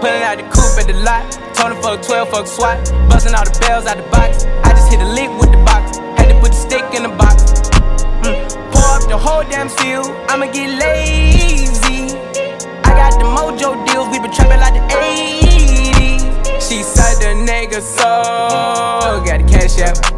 Pulling out the coupe at the lot. Told him fuck 12, fuck SWAT. Busting all the bells out the box. I just hit a lick with the box. Had to put the stick in the box. Pour up the whole damn field. I'ma get lazy. I got the mojo deals. We been trapping like the 80s. She said the nigga so got the cash out.